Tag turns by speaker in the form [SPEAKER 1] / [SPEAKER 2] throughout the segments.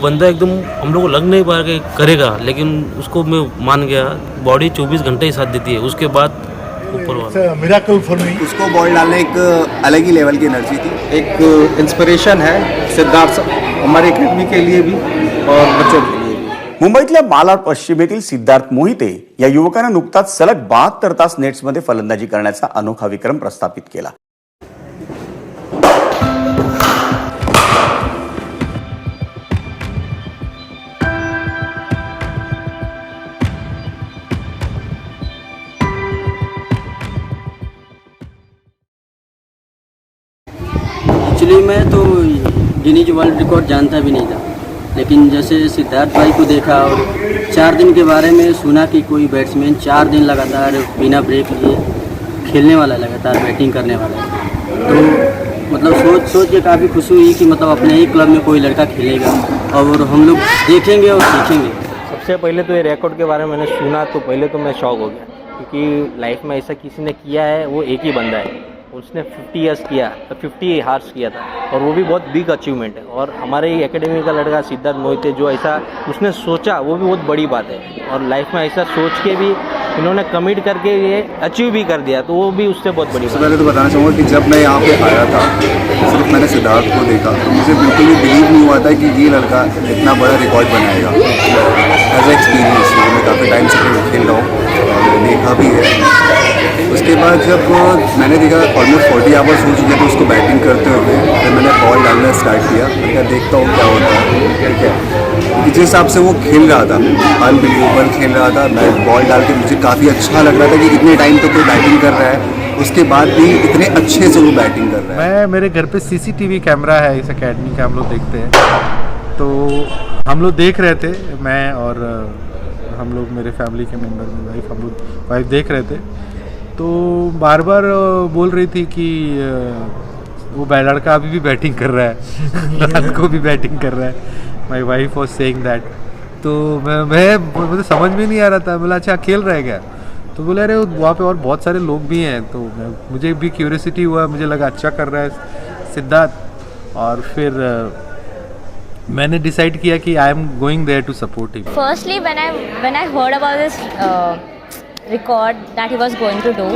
[SPEAKER 1] बंदा एकदम हम लोग को लग नहीं पा कि करेगा, लेकिन उसको मैं मान गया। बॉडी 24 घंटे ही साथ देती है, उसके बाद ऊपर वाला
[SPEAKER 2] मिरेकल फॉर मी।
[SPEAKER 3] उसको बॉल डालने एक अलग ही लेवल की एनर्जी थी।
[SPEAKER 4] एक इंस्पिरेशन है सिद्धार्थ हमारी अकेडमी के लिए भी और बच्चों के लिए भी।
[SPEAKER 3] मुंबईतल्या मालाड पश्चिमेतील सिद्धार्थ मोहिते या युवकाने नुकताच सलग 72 तास नेट्समध्ये फलंदाजी करण्याचा अनोखा विक्रम प्रस्थापित केला।
[SPEAKER 5] एक्चुअली मैं तो गिनीज वर्ल्ड रिकॉर्ड जानता भी नहीं था, लेकिन जैसे सिद्धार्थ भाई को देखा और 4 दिन के बारे में सुना कि कोई बैट्समैन 4 दिन लगातार बिना ब्रेक लिए खेलने वाला, लगातार बैटिंग करने वाला है, तो मतलब सोच के काफ़ी खुशी हुई कि मतलब अपने ही क्लब में कोई लड़का खेलेगा और हम लोग देखेंगे और सीखेंगे।
[SPEAKER 6] सबसे पहले तो ये रिकॉर्ड के बारे में मैंने सुना तो पहले तो मैं शॉक हो गया, क्योंकि लाइफ में ऐसा किसी ने किया है वो एक ही बंदा है। उसने 50 ईयर्स किया, 50 हार्स किया था, और वो भी बहुत बिग अचीवमेंट है। और हमारे ही एकेडमी का लड़का सिद्धार्थ मोहिते जो ऐसा उसने सोचा वो भी बहुत बड़ी बात है, और लाइफ में ऐसा सोच के भी इन्होंने कमिट करके ये अचीव भी कर दिया, तो वो भी उससे बहुत बड़ी बात है।
[SPEAKER 3] पहले तो बताना चाहूँगा कि जब मैं यहाँ पे आया था सिर्फ मैंने सिद्धार्थ को देखा तो मुझे बिल्कुल भी बिलीव नहीं हुआ था कि ये लड़का इतना बड़ा रिकॉर्ड बनाएगा। एज एक्सपीरियंस मैं काफ़ी टाइम से खेल रहा हूँ और देखा भी है। उसके बाद जब मैंने देखा ऑलमोस्ट 40 आवर्स हो चुके थे उसको बैटिंग करते हुए, फिर मैंने बॉल डालना स्टार्ट किया। मैं देखता हूँ क्या होता है, ठीक है। जिस हिसाब से वो खेल रहा था, अनबिलीवेबल खेल रहा था। मैं बॉल डाल के मुझे काफ़ी अच्छा लग रहा था कि इतने टाइम तक कोई बैटिंग कर रहा है, उसके बाद भी इतने अच्छे से वो बैटिंग कर रहा है।
[SPEAKER 2] मेरे घर पे CCTV कैमरा है इस एकेडमी का, हम लोग देखते हैं, तो हम लोग देख रहे थे, मैं और हम लोग मेरे फैमिली के मेंबर में वाइफ, हम लोग वाइफ देख रहे थे, तो बार बार बोल रही थी कि वो लड़का अभी भी बैटिंग कर रहा है रात को भी बैटिंग कर रहा है। My wife was saying that. तो मैं मुझे समझ में नहीं आ रहा था, बोला अच्छा खेल रहा है क्या, तो बोले अरे वहाँ पे और बहुत सारे लोग भी हैं। तो मुझे भी क्यूरियोसिटी हुआ, मुझे लगा अच्छा कर रहा है सिद्धार्थ, और फिर मैंने डिसाइड किया कि I am going there to support him.
[SPEAKER 7] Firstly, when I heard about this record that he was going to do,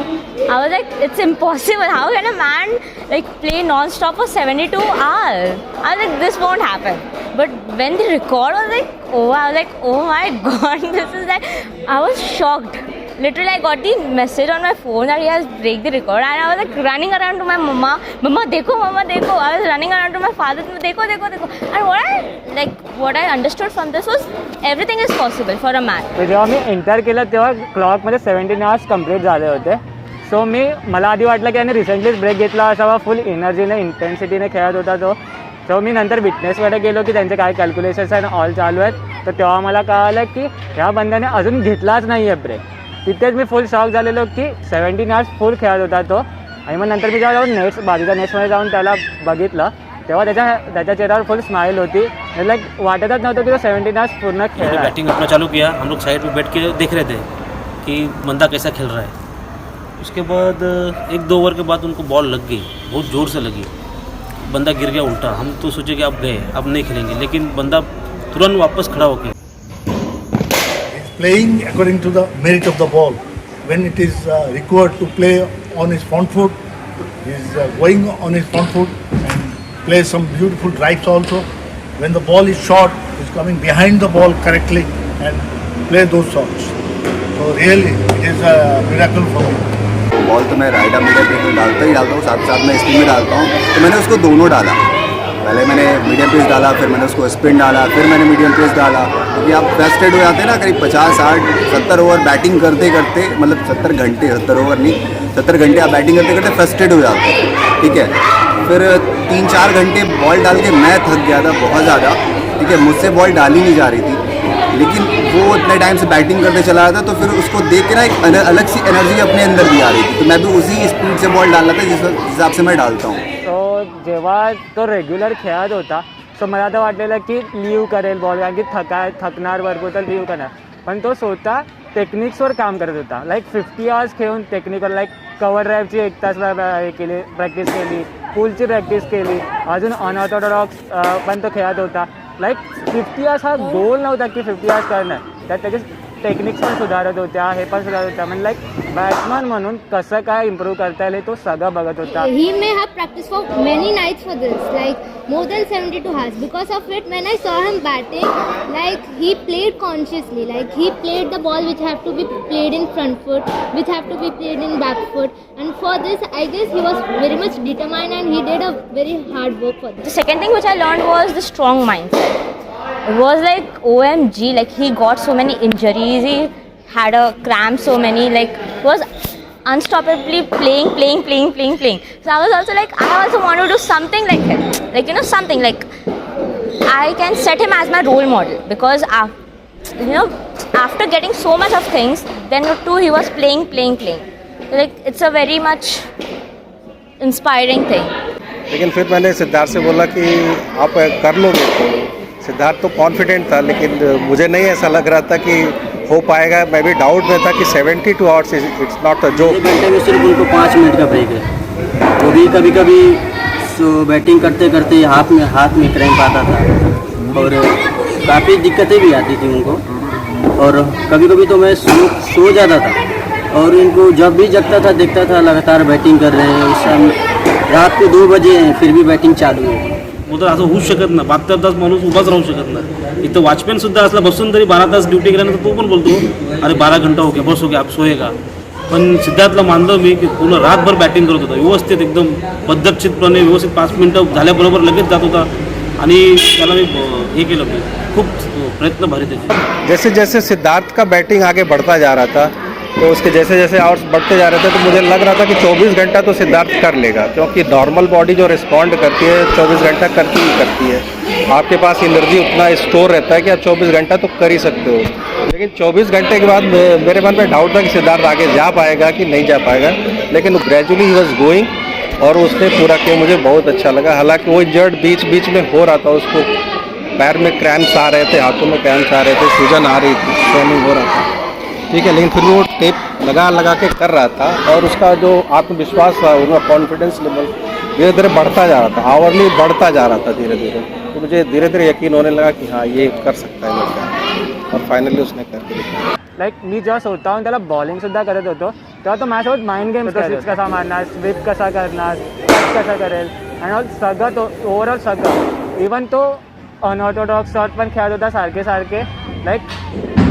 [SPEAKER 7] I was like, it's impossible. How can a man like play non-stop for 72 hours? I was like, this won't happen. But when the record was like, I was like, oh my god, this is like, I was shocked. Literally, I got the message on my phone that he has break the record, and I was like running around to my mama, mama dekho. I was running around to my father, dekho. And what I understood from this was everything is possible for a man.
[SPEAKER 8] तर जेव्हा मी enter केलं तेव्हा क्लॉकमध्ये 17 hours complete झाले होते. सो मला आधी वाटलं की याने रिसेंटलीच ब्रेक घेतला असावा, फुल एनर्जीने इंटेन्सिटीने खेळत होता तो. सो मी नंतर विटनेसकडे गेलो की त्यांचे काय कॅल्क्युलेशन्स आणि ऑल चालू आहेत, तर तेव्हा मला कळालं की ह्या बंद्याने अजून घेतलाच नाही आहे ब्रेक. तिथेच मी फुल शॉक झालेलो की 17 आवर्स फुल खेळत होता तो. आणि मग नंतर मी जेव्हा जाऊन बाजूच्या नेट्समध्ये जाऊन त्याला बघितलं तेव्हा त्याच्या चेहऱ्यावर फुल स्माइल होती. लाइक वाटतच नव्हतं की तो 17 आवर्स पूर्ण खेळला.
[SPEAKER 1] बैटिंग अपना चालू किया, हम लोग साइड पे बैठ के देख रहे थे कि बंदा कैसा खेल रहा है। उसके बाद 1-2 ओवर के बाद उनको बॉल लग गई, बहुत ज़ोर से लगी, बंदा गिर गया उल्टा। हम तो सोचे कि अब गए, अब नहीं खेलेंगे, लेकिन बंदा तुरंत वापस खड़ा होके
[SPEAKER 2] Playing according to the merit of the ball. When it is required to play on his front foot, he is going on his front foot and play some beautiful drives also. When the ball is short, he is coming behind the ball correctly and play those shots. So really, it is a miracle for me.
[SPEAKER 3] Ball तो मैं right arm medium pace डालता हूँ, साथ साथ मैं spin में डालता हूँ। तो मैंने उसको दोनों डाला, पहले मैंने मीडियम पेस डाला, फिर मैंने उसको स्पिन डाला, फिर मैंने मीडियम पेस डाला। क्योंकि आप फ्रस्ट्रेट हो जाते हैं ना, करीब 50, 60, 70 ओवर बैटिंग करते करते, मतलब 70 घंटे, 70 ओवर नहीं, 70 घंटे आप बैटिंग करते करते फ्रस्ट्रेट हो जाते हैं, ठीक है। फिर 3-4 घंटे बॉल डाल के मैं थक गया था बहुत ज़्यादा, ठीक है। मुझसे बॉल डाली नहीं जा रही थी, लेकिन वो इतने टाइम से बैटिंग करते चला रहा था, तो फिर उसको देख के ना एक अलग सी एनर्जी अपने अंदर भी आ रही थी। तो मैं भी उसी स्पीड से बॉल डाल रहा था जिस हिसाब से मैं डालता हूँ।
[SPEAKER 8] तो जेव्हा तो रेग्युलर खेळत होता सो मला तर वाटलेलं की लीव करेल बॉल, कारण की थकणार भरपूर तर लीव करणार. पण तो स्वतः टेक्निक्सवर काम करत होता. लाईक 50 आवर्स खेळून टेक्निकल, लाईक कवर ड्राईव्हची 1 तास प्रॅक्टिस केली, पुलची प्रॅक्टिस केली, अजून अनऑर्थोडॉक्स पण तो खेळत होता. लाईक 50 इयर्स हा गोल नव्हता की 50 इयर्स करणं, त्यात त्याचे टेक्निक्स पण सुधारत होत्या, हे पण सुधारत होत्या. म्हणजे लाईक बॅट्समन म्हणून कसं काय इम्प्रूव्ह करता येईल तो सगळं बघत होता.
[SPEAKER 9] He may have practiced for many nights for this, like more than 72 hours. Because of it, when I saw him batting, like he played consciously. Like he played the ball which have to be played in front foot, which have to be played in back foot. And for this, I guess he was very much determined and he did a very hard work for this.
[SPEAKER 7] The second thing which I learned was the strong mindset. It was like OMG, like he got so many injuries, he had a cramp so many, like he was unstoppably playing. So I was also like, I also want to do something like him, like something like I can set him as my role model, because after getting so much of things, then too he was playing. Like it's a very much inspiring thing.
[SPEAKER 4] लेकिन फिर मैंने सिद्धार्थ से बोला कि आप कर लोगे. सिद्धार्थ तो कॉन्फिडेंट था, लेकिन मुझे नहीं ऐसा लग रहा था कि हो पाएगा. मैं भी डाउट में था कि 72 hours it's not a joke.
[SPEAKER 5] घंटे में सिर्फ उनको 5 मिनट का ब्रेक है. वो भी कभी कभी बैटिंग करते करते हाथ में क्रैम्प आता था और काफ़ी दिक्कतें भी आती थी उनको. और कभी कभी तो मैं सो जाता था और इनको जब भी जगता था देखता था लगातार बैटिंग कर रहे हैं. उस समय रात को 2 बजे हैं फिर भी बैटिंग चालू है.
[SPEAKER 1] मग तर असं होऊच शकत नाही. 72 तास माणूस उभाच राहू शकत नाही. इथं वॉचमॅन सुद्धा असला बसून तरी 12 तास ड्युटी केल्यानंतर तो पण बोलतो अरे 12 घंटा हो गया, बस हो गया, आप सोएगा. पण सिद्धार्थला मानलं मी की पूर्ण रातभर बॅटिंग करत होता व्यवस्थित, एकदम पद्धतशीरपणे व्यवस्थित. 5 मिनटं झाल्याबरोबर लगेच जात होता आणि त्याला मी हे केलं, मी खूप प्रयत्न भारी त्याचे.
[SPEAKER 4] जैसे जैसे सिद्धार्थ का बैटिंग आगे बढ़ता जा रहा था तो उसके जैसे जैसे आवर्स बढ़ते जा रहे थे तो मुझे लग रहा था कि 24 घंटा तो सिद्धार्थ कर लेगा, क्योंकि नॉर्मल बॉडी जो रिस्पॉन्ड करती है 24 घंटा करती ही करती है. आपके पास एनर्जी उतना स्टोर रहता है कि आप 24 घंटा तो कर ही सकते हो. लेकिन 24 घंटे के बाद मेरे मन में डाउट था कि सिद्धार्थ आगे जा पाएगा कि नहीं जा पाएगा. लेकिन ग्रेजुअली ही वॉज गोइंग और उसने पूरा किया. मुझे बहुत अच्छा लगा. हालांकि वो इंजर्ड बीच में हो रहा था, उसको पैर में क्रैम्प्स आ रहे थे, हाथों में क्रैम्प्स आ रहे थे, सूजन आ रही थी, स्वेलिंग हो रहा था. ठीक है, लेकिन फिर वो टेप लगा के कर रहा था और उसका जो आत्मविश्वास था, उनका कॉन्फिडेंस लेवल धीरे धीरे बढ़ता जा रहा था, आवरली बढ़ता जा रहा था धीरे धीरे. तो मुझे धीरे धीरे यकीन होने लगा कि हाँ ये कर सकता है लड़का, और फाइनली उसने करके दिखाया.
[SPEAKER 8] लाईक मी जेव्हा स्वतःहून त्याला बॉलिंगसुद्धा करत होतो तेव्हा तो माझ्यासोबत माइंड गेम्स सिक्स कसा मारणार, स्वीप कसा करणार, कट कसा करेल आणि ऑल सगळं तो ओव्हरऑल सगळं. इवन तो अनऑर्थोडॉक्स शॉट पण खेळत होता सारखे. लाईक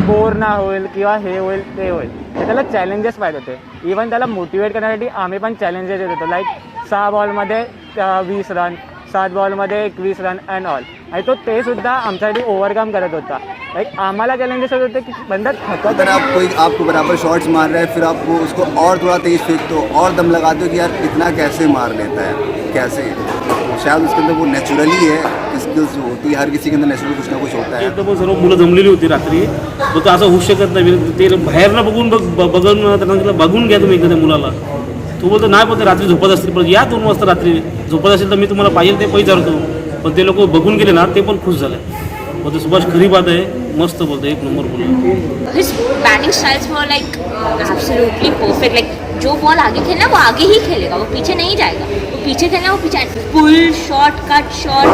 [SPEAKER 8] बोर ना होईल किंवा हे होईल ते होईल, ते त्याला चॅलेंजेस पाहिजे होते. इवन त्याला मोटिवेट करण्यासाठी आम्ही पण चॅलेंजेस देत होतो. Like 6 बॉलमध्ये 20 run, 7 बॉलमध्ये 21 run and all. आणि तो ते सुद्धा आमच्यासाठी ओव्हरकम करत होता. लाईक आम्हाला चॅलेंजेस होत होते की बंदा थकत.
[SPEAKER 3] अगर आप कोई आपको बराबर शॉट्स मार रहा है, फिर आप वो उसको और थोड़ा तेज फेंकते हो और दम लगाते हो कि यार इतना कैसे मार लेता है, कैसे. शायद उसके अंदर वो नेचुरली है, स्किल्स जो होती है हर किसी के अंदर नेचुरल कुछ ना कुछ होता है.
[SPEAKER 1] एकदम सर्व मुलं जमलेली होती रात्री. मग तो असं होऊ शकत नाही. ते बाहेरनं बघून त्यांना बघून घ्या तुम्ही एखाद्या मुलाला. तो बोलतो नाही, पण ते रात्री झोपत असतील, पण या 2 वाजता रात्री झोपत असेल तर मी तुम्हाला पाहिजे ते पैसे धरतो. पण ते लोक बघून गेले ना, ते पण खुश झाले. मग ते सुभाष खरी बात आहे, मस्त बोलतो, एक नंबर बोलतो.
[SPEAKER 7] His batting styles were like absolutely perfect. Like जो बॉल आगे खेलना वो आगे ही खेलेगा, वो पीछे नहीं जाएगा. वो पीछे खेलना वो पीछे. Full shot, cut shot,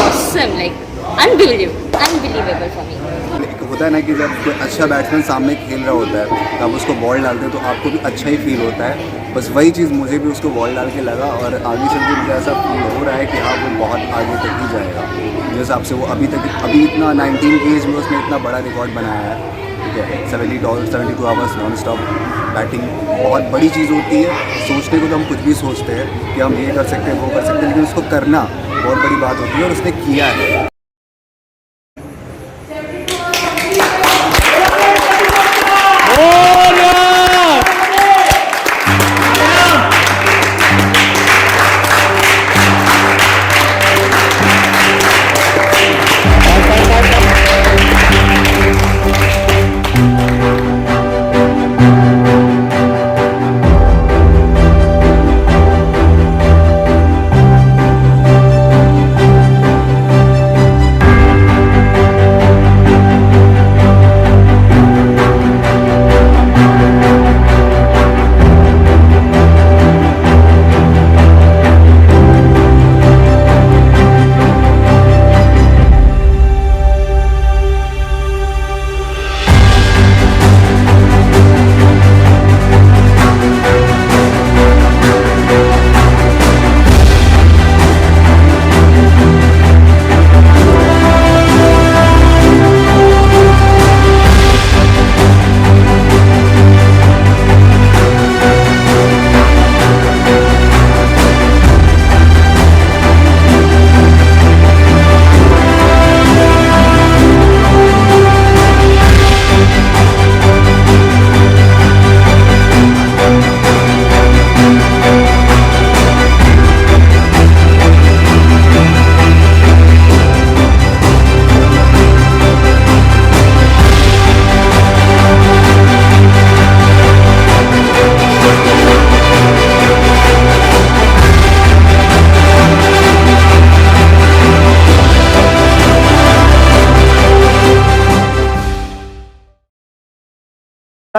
[SPEAKER 7] awesome, like unbelievable for me.
[SPEAKER 3] होता है ना कि जब कोई अच्छा बैट्समैन सामने खेल रहा होता है तो आप उसको बॉल डालते हो तो आपको भी अच्छा ही फील होता है. बस वही चीज़ मुझे भी उसको बॉल डाल के लगा और आगे चल के मुझे ऐसा फील हो रहा है कि हाँ वो बहुत आगे तक ही जाएगा. जिस हिसाब से वो अभी इतना 19 की एज में उसने इतना बड़ा रिकॉर्ड बनाया है. ठीक है, 72 आवर्स नॉन स्टॉप बैटिंग बहुत बड़ी चीज़ होती है. सोचने को तो हम कुछ भी सोचते हैं कि हम ये कर सकते हैं, वो कर सकते हैं, लेकिन उसको करना बहुत बड़ी बात होती है और उसने किया है.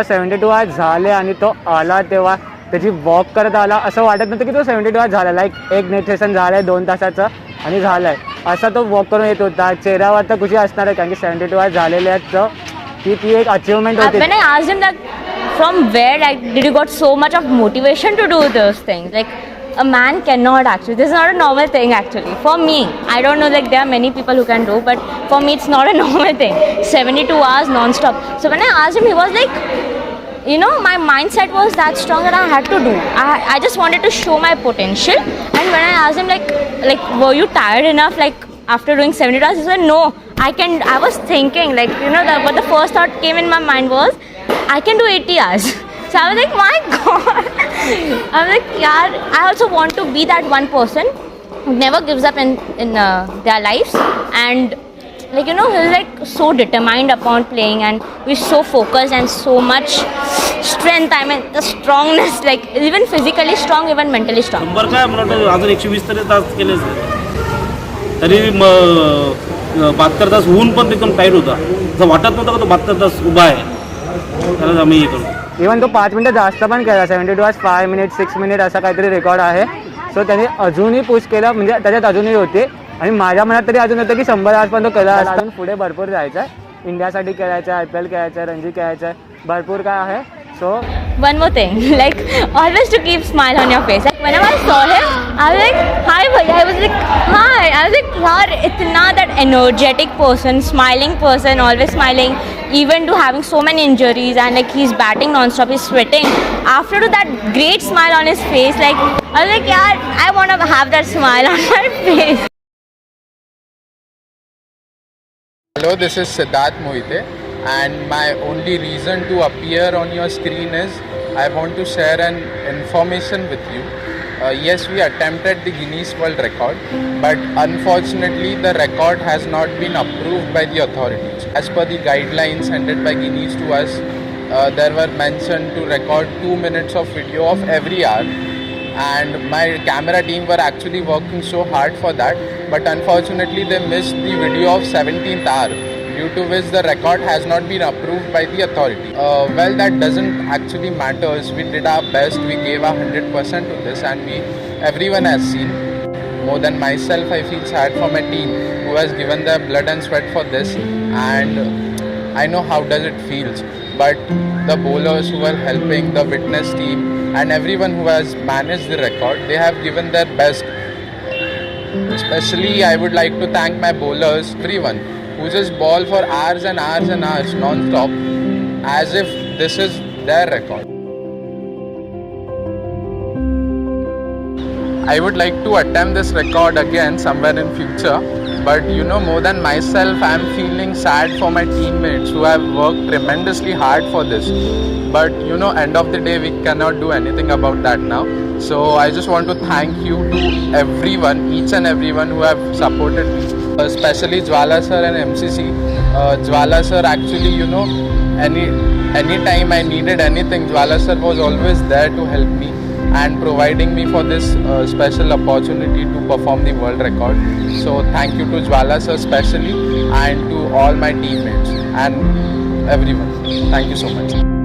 [SPEAKER 8] 72 आवर्स झाले आणि तो आला तेव्हा त्याची वॉक करत आला असं वाटत नव्हतं की तो 72 आवर्स झाला. लाईक एक नेट सेशन झालं आहे 2 तासाचं आणि झालं आहे असा तो वॉक करून येत होता. चेहऱ्यावर तर खुशी असणार आहे कारण की 72 आवर्स झालेले आहेत. तर ती एक अचिव्हमेंट होती.
[SPEAKER 7] When I asked him that from where like did you got so much of motivation to do those things, like a man cannot actually, this is not a normal thing actually for me. I don't know, like there are many people who can do, but for me it's not a normal thing. 72 hours non-stop. So when I asked him, he was like, you know, my mindset was that strong that I had to do. I just wanted to show my potential. And when I asked him like were you tired enough like after doing 72 hours, he said no, I was thinking like, you know, what the first thought came in my mind was I can do 80 hours. So I was like, my God. I was like, yeah, I also want to be that one person who never gives up in their lives. And like, you know, he was like so determined upon playing and he's so focused and so much strength. I mean, the strongness, like even physically strong, even mentally strong.
[SPEAKER 1] Number काय मला वाटतं अजून 120 तरी तास केलेच नाही. तरी 72 तास होऊन पण एकदम टाईट होता. असं वाटत नव्हतं का तो 72 तास उभा आहे. त्यालाच आम्ही हे करतो.
[SPEAKER 8] इवन तो 5 मिनिटं जास्त पण केला. 72 आवर्स 5 मिनिट 6 मिनिट असा काहीतरी रेकॉर्ड आहे. सो त्याने अजूनही पुश केलं म्हणजे त्याच्यात अजूनही होते. आणि माझ्या मनात तरी अजून होतं की 100 आवर्स पण तो केला असता. अजून पुढे भरपूर जायचं आहे. इंडियासाठी खेळायचं आहे, IPL खेळायचं आहे, रणजी खेळायचं आहे, भरपूर काय आहे. So
[SPEAKER 7] one more thing, like always to keep smile on your face. Like whenever I saw him, I was like, hi bhaiya. I was like, hi. I was like, yaar, itna that energetic person, smiling person, always smiling, even to having so many injuries and like he's batting non-stop, he's sweating. After that great smile on his face, like I was like, yaar, I want to have that smile on my face.
[SPEAKER 10] Hello, this is Siddharth Mohite, and my only reason to appear on your screen is I want to share an information with you. Yes, we attempted the Guinness World Record, but unfortunately the record has not been approved by the authorities. As per the guidelines handed by Guinness to us, there were mentioned to record 2 minutes of video of every hour, and my camera team were actually working so hard for that, but unfortunately they missed the video of 17th hour, due to which the record has not been approved by the authority. Well, that doesn't actually matters. We did our best, we gave our 100% to this, and everyone has seen. More than myself, I feel sad for my team who has given their blood and sweat for this, and I know how does it feels. But the bowlers who are helping, the witness team, and everyone who has managed the record, they have given their best. Especially, I would like to thank my bowlers, everyone who just ball for hours and hours and hours non-stop, as if this is their record. I would like to attempt this record again somewhere in future, but you know, more than myself, I am feeling sad for my teammates who have worked tremendously hard for this. But you know, end of the day, we cannot do anything about that now. So I just want to thank you to everyone, each and everyone who have supported me, especially Jwala sir and MCC. Jwala sir actually, you know, any time I needed anything, Jwala sir was always there to help me and providing me for this special opportunity to perform the world record. So thank you to Jwala sir especially, and to all my teammates and everyone. Thank you so much.